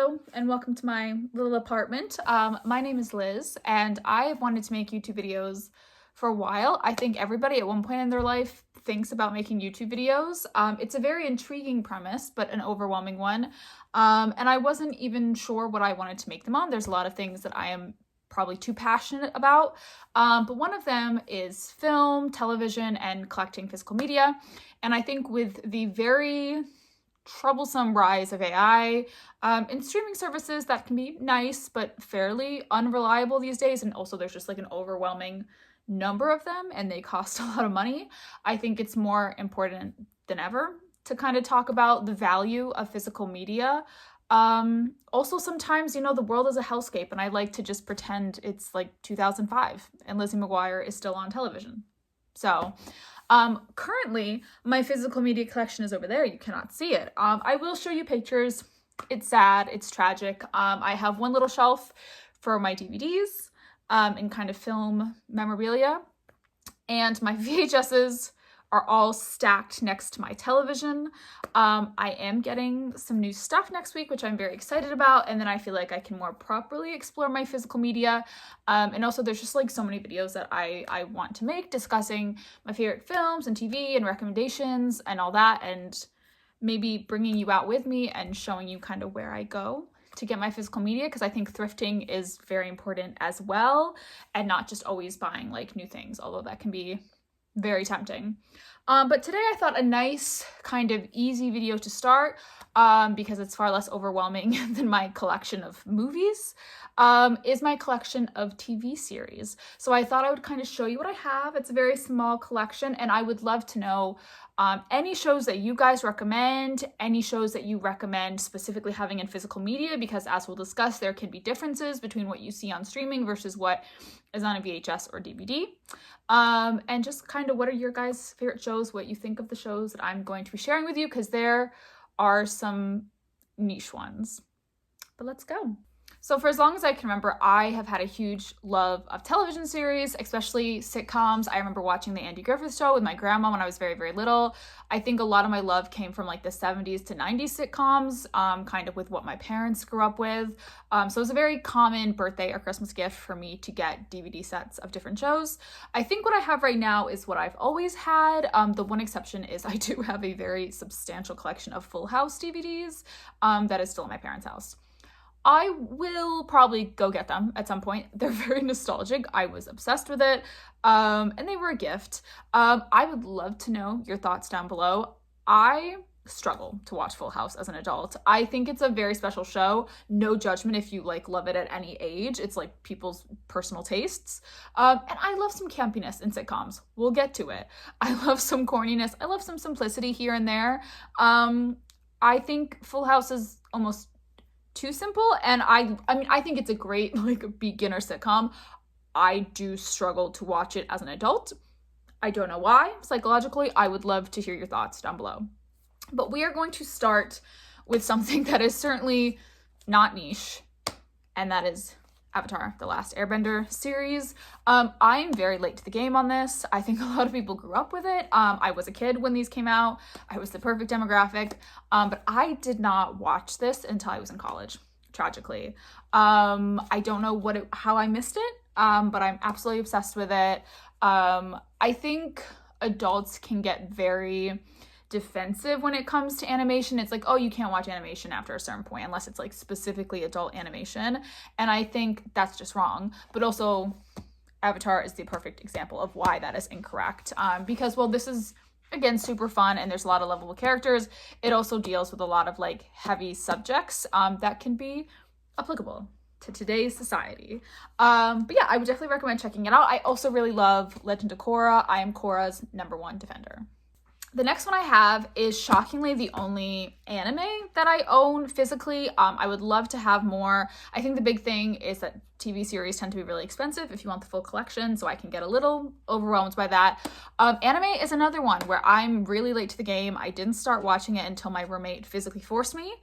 Hello and welcome to my little apartment. My name is Liz and I have wanted to make YouTube videos for a while. I think everybody at one point in their life thinks about making YouTube videos. It's a very intriguing premise, but an overwhelming one. And I wasn't even sure what I wanted to make them on. There's a lot of things that I am probably too passionate about. But one of them is film, television, and collecting physical media. And I think with the very troublesome rise of AI and streaming services that can be nice but fairly unreliable these days, and also there's just like an overwhelming number of them and they cost a lot of money, I think it's more important than ever to kind of talk about the value of physical media. Also sometimes, the world is a hellscape and I like to just pretend it's like 2005 and Lizzie McGuire is still on television. So currently my physical media collection is over there. You cannot see it. I will show you pictures. It's sad. It's tragic. I have one little shelf for my DVDs, and kind of film memorabilia, and my VHSs are all stacked next to my television. I am getting some new stuff next week, which I'm very excited about. And then I feel like I can more properly explore my physical media. And also there's just like so many videos that I want to make discussing my favorite films and TV and recommendations and all that. And maybe bringing you out with me and showing you kind of where I go to get my physical media, because I think thrifting is very important as well. And not just always buying like new things, although that can be very tempting. But today I thought a nice kind of easy video to start, because it's far less overwhelming than my collection of movies, is my collection of TV series. So I thought I would kind of show you what I have. It's a very small collection and I would love to know any shows that you guys recommend, any shows that you recommend specifically having in physical media, because as we'll discuss, there can be differences between what you see on streaming versus what is on a VHS or DVD. And just kind of what are your guys' favorite shows, what you think of the shows that I'm going to be sharing with you, because there are some niche ones. But let's go. So for as long as I can remember, I have had a huge love of television series, especially sitcoms. I remember watching the Andy Griffith Show with my grandma when I was very, very little. I think a lot of my love came from like the 70s to 90s sitcoms, kind of with what my parents grew up with. So it was a very common birthday or Christmas gift for me to get DVD sets of different shows. I think what I have right now is what I've always had. The one exception is I do have a very substantial collection of Full House DVDs that is still in my parents' house. I will probably go get them at some point. They're very nostalgic. I was obsessed with it, and they were a gift. I would love to know your thoughts down below. I struggle to watch Full House as an adult. I think it's a very special show. No judgment if you like love it at any age. It's like people's personal tastes. And I love some campiness in sitcoms. We'll get to it. I love some corniness. I love some simplicity here and there. I think Full House is almost too simple, and I mean I think it's a great like beginner sitcom. I do struggle to watch it as an adult. I don't know why. Psychologically, I would love to hear your thoughts down below. But we are going to start with something that is certainly not niche, and that is Avatar: The Last Airbender series. I'm very late to the game on this. I think a lot of people grew up with it. I was a kid when these came out. I was the perfect demographic, but I did not watch this until I was in college, tragically. I don't know how I missed it, but I'm absolutely obsessed with it. I think adults can get very defensive when it comes to animation. It's like, oh, you can't watch animation after a certain point unless it's like specifically adult animation, and I think that's just wrong. But also Avatar is the perfect example of why that is incorrect, because while this is again super fun and there's a lot of lovable characters, it also deals with a lot of like heavy subjects that can be applicable to today's society. But yeah, I would definitely recommend checking it out. I also really love Legend of Korra. I am Korra's #1 defender. The next one I have is shockingly the only anime that I own physically. I would love to have more. I think the big thing is that TV series tend to be really expensive if you want the full collection, so I can get a little overwhelmed by that. Anime is another one where I'm really late to the game. I didn't start watching it until my roommate physically forced me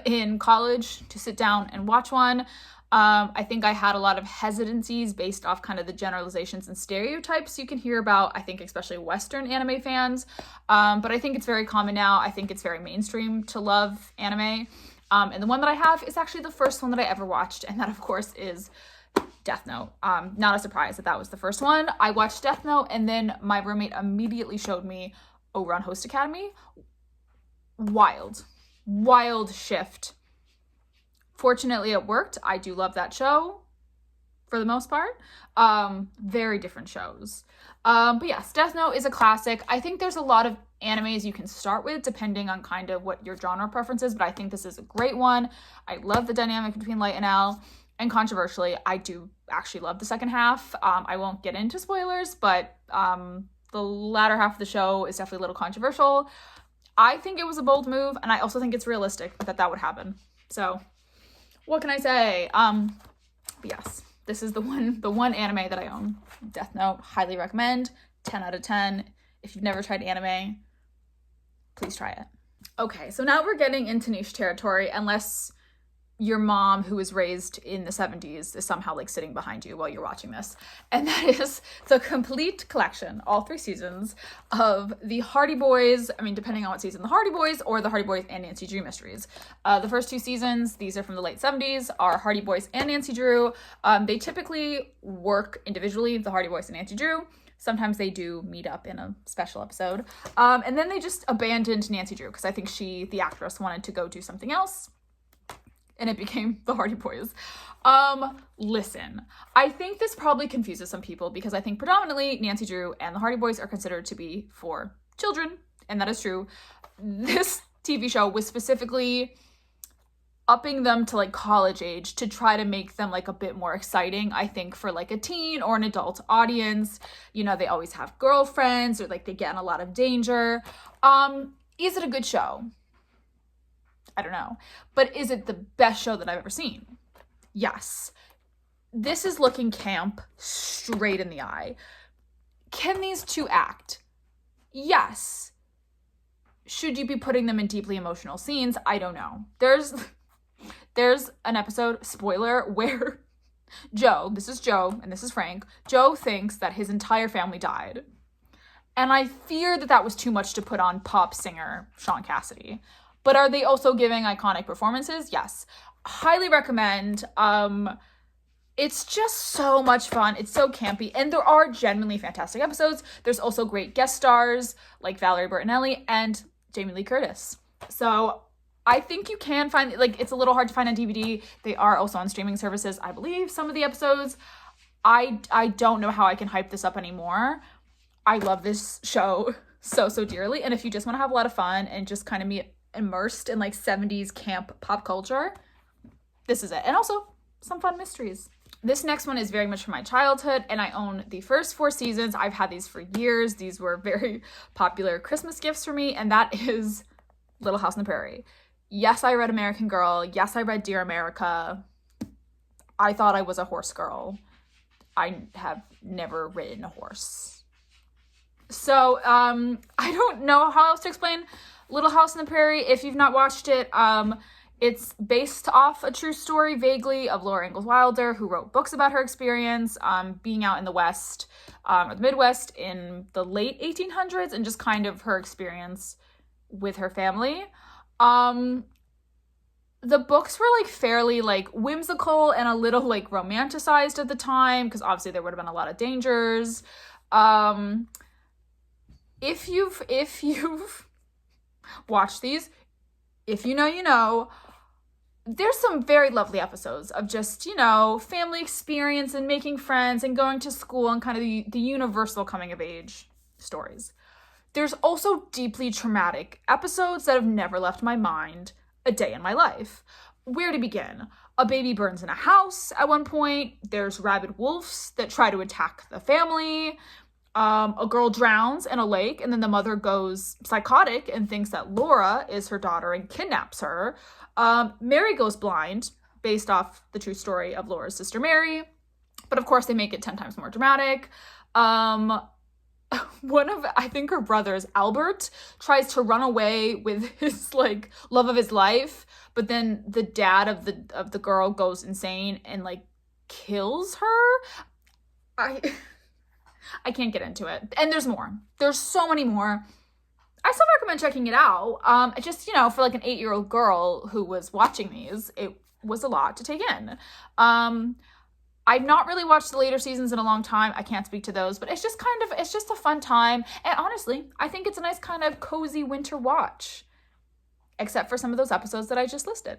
in college to sit down and watch one. I think I had a lot of hesitancies based off kind of the generalizations and stereotypes you can hear about, I think especially Western anime fans. But I think it's very common now. I think it's very mainstream to love anime. And the one that I have is actually the first one that I ever watched, and that, of course, is Death Note. Not a surprise that was the first one. I watched Death Note, and then my roommate immediately showed me Ouran Host Academy. Wild shift. Fortunately, it worked. I do love that show for the most part. Very different shows. But yes, Death Note is a classic. I think there's a lot of animes you can start with depending on kind of what your genre preference is, but I think this is a great one. I love the dynamic between Light and Al, and controversially, I do actually love the second half. I won't get into spoilers, but the latter half of the show is definitely a little controversial. I think it was a bold move, and I also think it's realistic that would happen. So, what can I say? But yes, this is the one anime that I own. Death Note, highly recommend. 10 out of 10. If you've never tried anime, please try it. Okay, so now we're getting into niche territory, unless your mom, who was raised in the 70s, is somehow like sitting behind you while you're watching this. And that is the complete collection, all 3 seasons, of the Hardy Boys, I mean, depending on what season, the Hardy Boys or the Hardy Boys and Nancy Drew mysteries. The first 2 seasons, these are from the late 70s, are Hardy Boys and Nancy Drew. They typically work individually, the Hardy Boys and Nancy Drew. Sometimes they do meet up in a special episode. And then they just abandoned Nancy Drew because I think the actress, wanted to go do something else. And it became the Hardy Boys. Listen, I think this probably confuses some people because I think predominantly Nancy Drew and the Hardy Boys are considered to be for children, and that is true. This TV show was specifically upping them to like college age to try to make them like a bit more exciting, I think, for like a teen or an adult audience. You know, they always have girlfriends, or like they get in a lot of danger. Is it a good show? I don't know. But is it the best show that I've ever seen? Yes. This is looking camp straight in the eye. Can these 2 act? Yes. Should you be putting them in deeply emotional scenes? I don't know. There's an episode, spoiler, where Joe, this is Joe and this is Frank, Joe thinks that his entire family died. And I fear that was too much to put on pop singer Sean Cassidy. But are they also giving iconic performances? Yes. Highly recommend. It's just so much fun. It's so campy. And there are genuinely fantastic episodes. There's also great guest stars like Valerie Bertinelli and Jamie Lee Curtis. So I think you can find, like, it's a little hard to find on DVD. They are also on streaming services, I believe, some of the episodes. I don't know how I can hype this up anymore. I love this show so dearly. And if you just want to have a lot of fun and just kind of be immersed in like 70s camp pop culture, this is it. And also some fun mysteries. This next one is very much from my childhood, and I own the first 4 seasons. I've had these for years. These were very popular Christmas gifts for me, and that is Little House on the Prairie. Yes, I read American Girl. Yes, I read Dear America. I thought I was a horse girl. I have never ridden a horse. So, I don't know how else to explain Little House on the Prairie. If you've not watched it, it's based off a true story, vaguely, of Laura Ingalls Wilder, who wrote books about her experience being out in the West, or the Midwest in the late 1800s, and just kind of her experience with her family. The books were like fairly like whimsical and a little like romanticized at the time, because obviously there would have been a lot of dangers. If you've watched these, if you know, you know, there's some very lovely episodes of just, you know, family experience and making friends and going to school and kind of the universal coming of age stories. There's also deeply traumatic episodes that have never left my mind. A Day in My Life. Where to begin? A baby burns in a house at one point. There's rabid wolves that try to attack the family. A girl drowns in a lake, and then the mother goes psychotic and thinks that Laura is her daughter and kidnaps her. Mary goes blind, based off the true story of Laura's sister Mary. But of course, they make it 10 times more dramatic. One of, I think, her brothers, Albert, tries to run away with his like love of his life, but then the dad of the girl goes insane and like kills her. I can't get into it. And there's more. There's so many more. I still have recommend checking it out. Just, you know, for like an 8-year-old girl who was watching these, it was a lot to take in. I've not really watched the later seasons in a long time. I can't speak to those, but it's just a fun time. And honestly, I think it's a nice kind of cozy winter watch, except for some of those episodes that I just listed.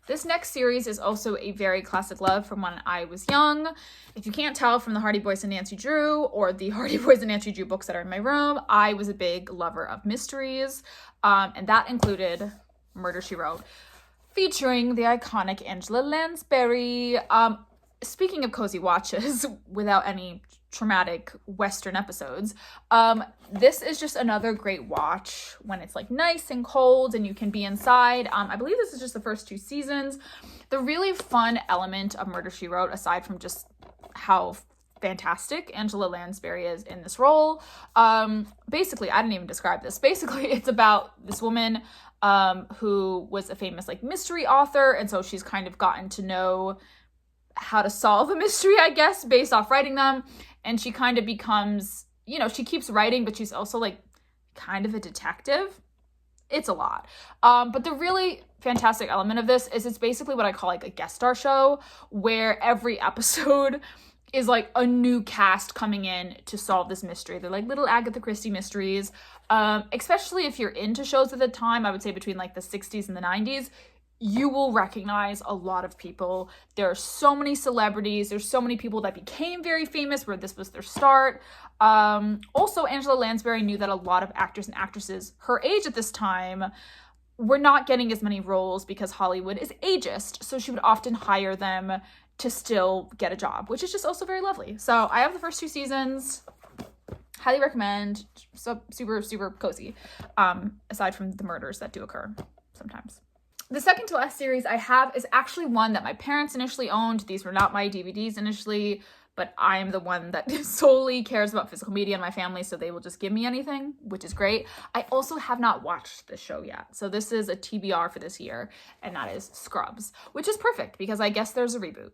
This next series is also a very classic love from when I was young. If you can't tell from the Hardy Boys and Nancy Drew or the Hardy Boys and Nancy Drew books that are in my room, I was a big lover of mysteries, and that included Murder, She Wrote, featuring the iconic Angela Lansbury. Speaking of cozy watches without any traumatic Western episodes, this is just another great watch when it's like nice and cold and you can be inside. I believe this is just the first 2 seasons. The really fun element of Murder, She Wrote, aside from just how fantastic Angela Lansbury is in this role, basically, I didn't even describe this. Basically, it's about this woman who was a famous like mystery author, and so she's kind of gotten to know how to solve a mystery, I guess, based off writing them. And she kind of becomes, you know, she keeps writing, but she's also like kind of a detective. It's a lot. But the really fantastic element of this is it's basically what I call like a guest star show, where every episode is like a new cast coming in to solve this mystery. They're like little Agatha Christie mysteries. Especially if you're into shows at the time, I would say between like the 60s and the 90s, you will recognize a lot of people. There are so many celebrities. There's so many people that became very famous where this was their start. Also, Angela Lansbury knew that a lot of actors and actresses her age at this time were not getting as many roles because Hollywood is ageist. So she would often hire them to still get a job, which is just also very lovely. So I have the first 2 seasons. Highly recommend. So super, super cozy. Aside from the murders that do occur sometimes. The second to last series I have is actually one that my parents initially owned. These were not my DVDs initially, but I am the one that solely cares about physical media in my family, so they will just give me anything, which is great. I also have not watched this show yet, so this is a TBR for this year, and that is Scrubs, which is perfect because I guess there's a reboot.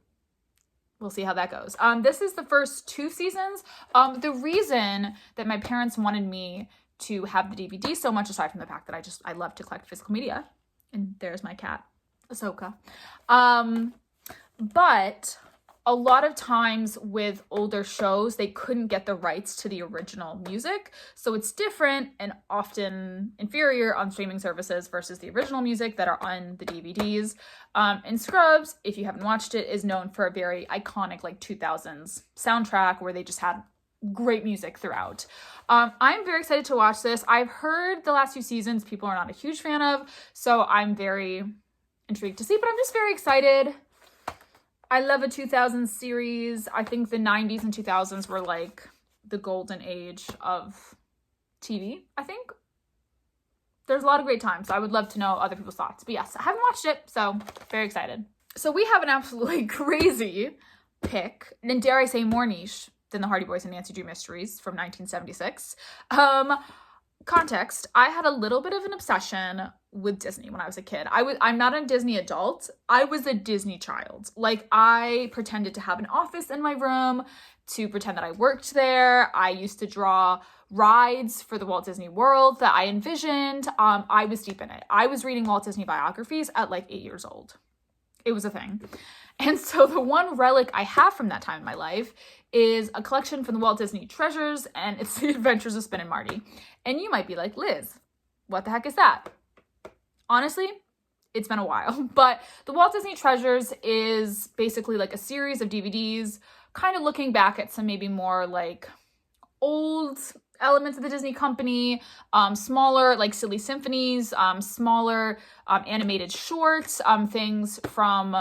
We'll see how that goes. This is the first 2 seasons. The reason that my parents wanted me to have the DVD so much, aside from the fact that I love to collect physical media, and there's my cat, Ahsoka. But a lot of times with older shows, they couldn't get the rights to the original music. So it's different and often inferior on streaming services versus the original music that are on the DVDs. And Scrubs, if you haven't watched it, is known for a very iconic like 2000s soundtrack where they just had great music throughout. I'm very excited to watch this. I've heard the last 2 seasons people are not a huge fan of, so I'm very intrigued to see, but I'm just very excited. I love a 2000s series. I think the 90s and 2000s were like the golden age of TV, I think. There's a lot of great times, so I would love to know other people's thoughts. But yes, I haven't watched it, so very excited. So we have an absolutely crazy pick, and dare I say more niche than the Hardy Boys and Nancy Drew mysteries from 1976. Context, I had a little bit of an obsession with Disney when I was a kid. I'm not a Disney adult. I was a Disney child. Like, I pretended to have an office in my room to pretend that I worked there. I used to draw rides for the Walt Disney World that I envisioned. I was deep in it. I was reading Walt Disney biographies at like 8 years old. It was a thing. And so the one relic I have from that time in my life is a collection from the Walt Disney Treasures, and it's The Adventures of Spin and Marty. And you might be like, Liz, what the heck is that? Honestly, it's been a while. But the Walt Disney Treasures is basically like a series of DVDs, kind of looking back at some maybe more like old elements of the Disney company, smaller like silly symphonies, smaller animated shorts, things from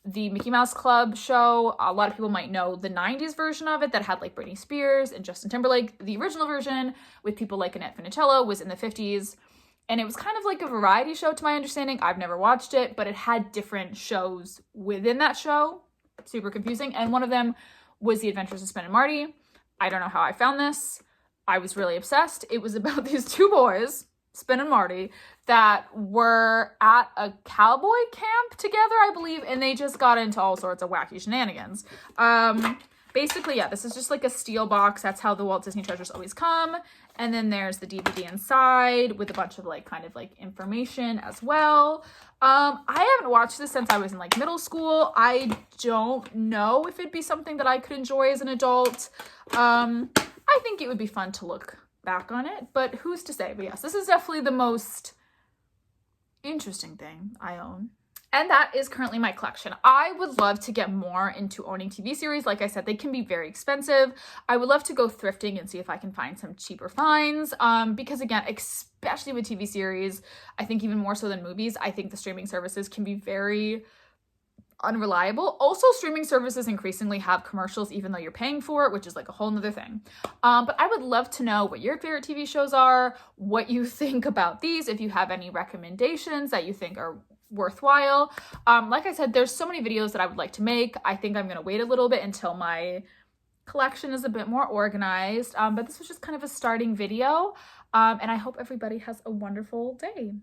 the Mickey Mouse Club show. A lot of people might know the 90s version of it that had like Britney Spears and Justin Timberlake. The original version with people like Annette Funicello was in the 50s. And it was kind of like a variety show to my understanding. I've never watched it, but it had different shows within that show. Super confusing. And one of them was The Adventures of Spin and Marty. I don't know how I found this. I was really obsessed. It was about these 2 boys, Spin and Marty, that were at a cowboy camp together, I believe, and they just got into all sorts of wacky shenanigans. basically, yeah, this is just like a steel box. That's how the Walt Disney Treasures always come. And then there's the DVD inside with a bunch of like kind of like information as well. I haven't watched this since I was in like middle school. I don't know if it'd be something that I could enjoy as an adult. I think it would be fun to look back on it, but who's to say? But yes, this is definitely the most interesting thing I own. And that is currently my collection. I would love to get more into owning TV series. Like I said, they can be very expensive. I would love to go thrifting and see if I can find some cheaper finds. Because again, especially with TV series, I think even more so than movies, I think the streaming services can be very unreliable. Also, streaming services increasingly have commercials even though you're paying for it, which is like a whole nother thing. But I would love to know what your favorite TV shows are, what you think about these, if you have any recommendations that you think are worthwhile. Like I said, there's so many videos that I would like to make. I think I'm gonna wait a little bit until my collection is a bit more organized. But this was just kind of a starting video. And I hope everybody has a wonderful day.